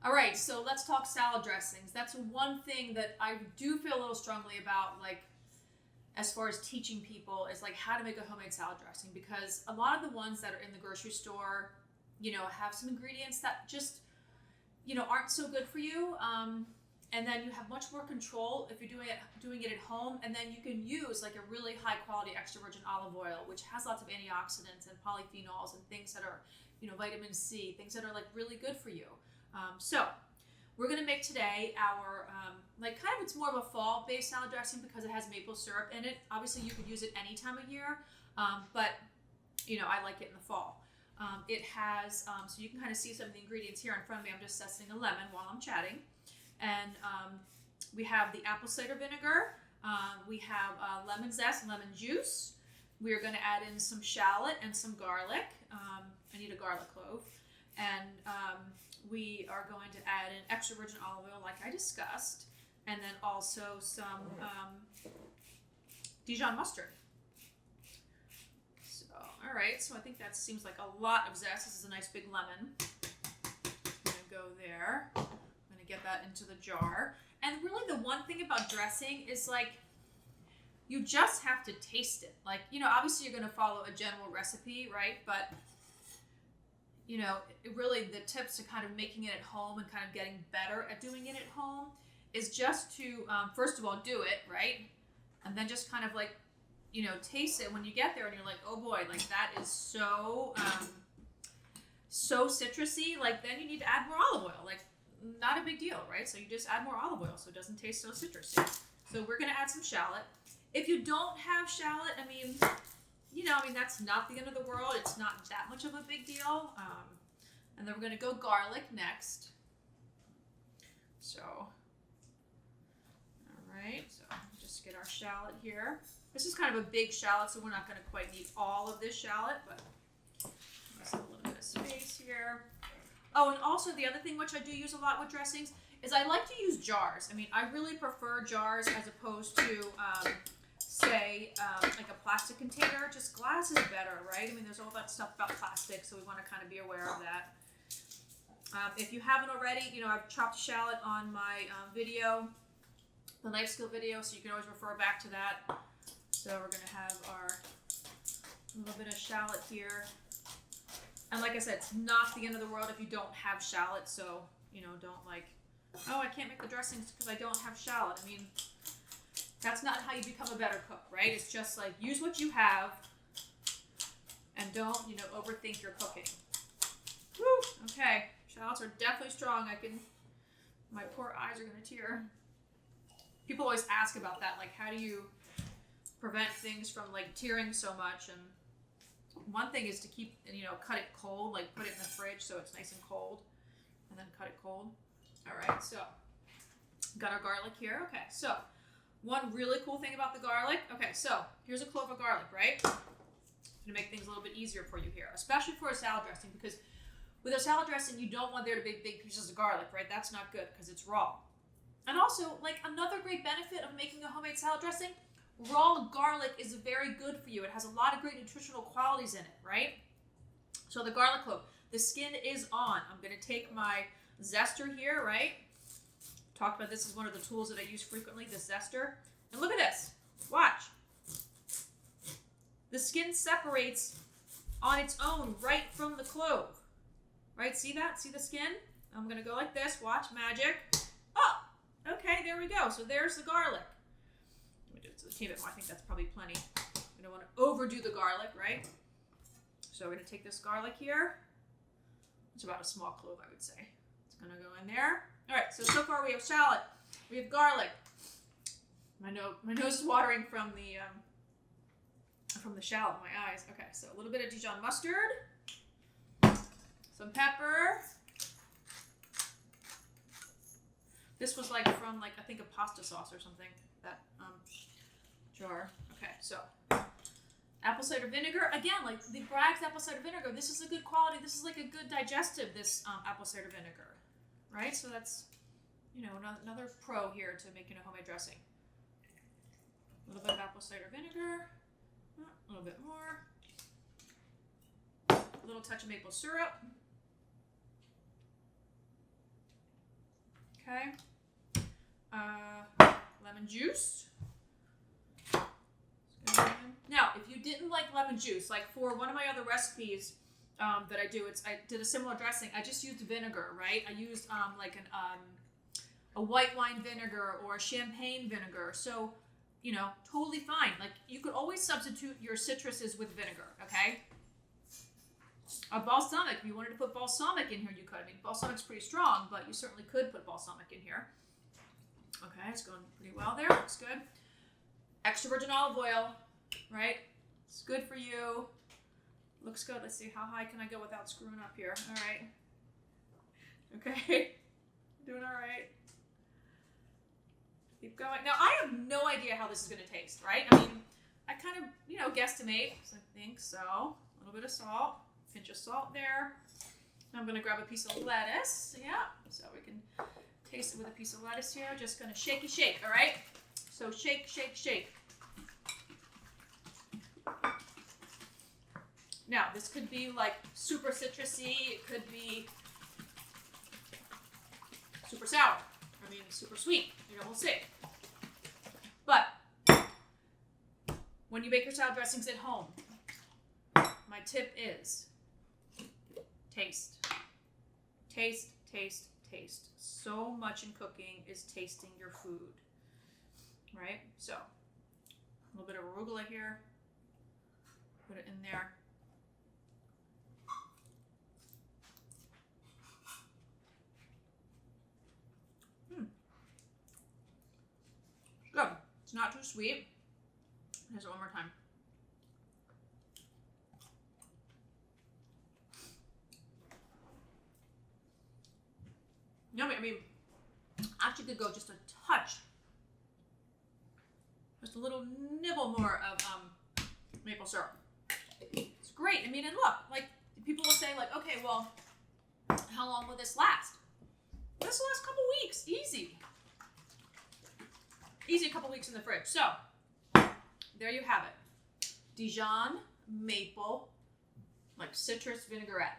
All right, so let's talk salad dressings. That's one thing that I do feel a little strongly about, like as far as teaching people is like how to make a homemade salad dressing, because a lot of the ones that are in the grocery store, have some ingredients that just, aren't so good for you. And then you have much more control if you're doing it at home, and then you can use like a really high quality extra virgin olive oil, which has lots of antioxidants and polyphenols and things that are, vitamin C, things that are like really good for you. So we're gonna make today our it's more of a fall based salad dressing because it has maple syrup in it. Obviously you could use it any time of year, but I like it in the fall. It has, so you can kind of see some of the ingredients here in front of me. I'm just zesting a lemon while I'm chatting. And we have the apple cider vinegar. We have lemon zest, lemon juice. We are going to add in some shallot and some garlic. I need a garlic clove. And we are going to add in extra virgin olive oil like I discussed. And then also some Dijon mustard. So, all right. So I think that seems like a lot of zest. This is a nice big lemon. I'm going to go there. Get that into the jar. And really the one thing about dressing is like you just have to taste it. Like, obviously you're going to follow a general recipe, right? But really the tips to kind of making it at home and kind of getting better at doing it at home is just to first of all do it, right? And then just kind of like taste it when you get there and you're like, oh boy, like that is so citrusy. Like then you need to add more olive oil. Like not a big deal, right? So you just add more olive oil so it doesn't taste so citrusy. So we're going to add some shallot. If you don't have shallot, that's not the end of the world. It's not that much of a big deal. And then we're going to go garlic next. So, all right. So just get our shallot here. This is kind of a big shallot, so we're not going to quite need all of this shallot, but just a little bit of space here. Oh, and also the other thing which I do use a lot with dressings is I like to use jars. I really prefer jars as opposed to, like a plastic container. Just glass is better, right? There's all that stuff about plastic, so we want to kind of be aware of that. If you haven't already, I've chopped shallot on my video, the knife skill video, so you can always refer back to that. So we're going to have our little bit of shallot here. And like I said, it's not the end of the world if you don't have shallot. So, don't like, oh, I can't make the dressings because I don't have shallot. That's not how you become a better cook, right? It's just like, use what you have and don't, overthink your cooking. Woo! Okay. Shallots are definitely strong. My poor eyes are going to tear. People always ask about that. Like, how do you prevent things from like tearing so much? And one thing is to keep, cut it cold, like put it in the fridge so it's nice and cold, and then cut it cold. All right, so got our garlic here. Okay, so one really cool thing about the garlic. Okay, so here's a clove of garlic, right? To make things a little bit easier for you here, especially for a salad dressing, because with a salad dressing, you don't want there to be big pieces of garlic, right? That's not good because it's raw. And also, like another great benefit of making a homemade salad dressing, raw garlic is very good for you. It has a lot of great nutritional qualities in it, right? So the garlic clove, the skin is on. I'm going to take my zester here, right? Talked about this is one of the tools that I use frequently, the zester. And look at this. Watch. The skin separates on its own right from the clove. Right? See that? See the skin? I'm going to go like this. Watch. Magic. Oh! Okay, there we go. So there's the garlic. A teeny bit more. I think that's probably plenty. We don't want to overdo the garlic, right? So we're going to take this garlic here. It's about a small clove, I would say. It's going to go in there. All right, so far we have shallot. We have garlic. My nose is watering from the shallot in my eyes. Okay, so a little bit of Dijon mustard. Some pepper. This was like from I think a pasta sauce or something. That jar. Okay, so apple cider vinegar. Again, like the Bragg's apple cider vinegar, this is a good quality. This is like a good digestive, this apple cider vinegar, right? So that's, another pro here to making a homemade dressing. A little bit of apple cider vinegar, a little bit more, a little touch of maple syrup. Okay. Lemon juice. Now, if you didn't like lemon juice, like for one of my other recipes that I do, I did a similar dressing. I just used vinegar, right? I used like a white wine vinegar or a champagne vinegar. So, you know, totally fine. Like you could always substitute your citruses with vinegar, okay? A balsamic, if you wanted to put balsamic in here, you could. I mean, balsamic's pretty strong, but you certainly could put balsamic in here. Okay, it's going pretty well there. Looks good. Extra virgin olive oil, right? It's good for you. Looks good. Let's see, how high can I go without screwing up here? All right. Okay. Doing all right. Keep going. Now, I have no idea how this is going to taste, right? I mean, I kind of, you know, guesstimate. So I think so. A little bit of salt. Pinch of salt there. I'm going to grab a piece of lettuce. Yeah. So we can taste it with a piece of lettuce here. Just going to shakey shake, all right? So shake, shake, shake. Now, this could be like super citrusy. It could be super sour. I mean, super sweet. You know, we'll see. But when you make your salad dressings at home, my tip is taste. Taste, taste, taste. So much in cooking is tasting your food. Right? So, a little bit of arugula here. Put it in there. Good. It's not too sweet. Here's it one more time. Yummy. I mean, actually could go just a touch. Just a little nibble more of maple syrup. It's great. I mean, and look, like people will say, like, okay, well, how long will this last? This will last a couple weeks, easy. Easy, a couple weeks in the fridge. So there you have it. Dijon maple, like citrus vinaigrette.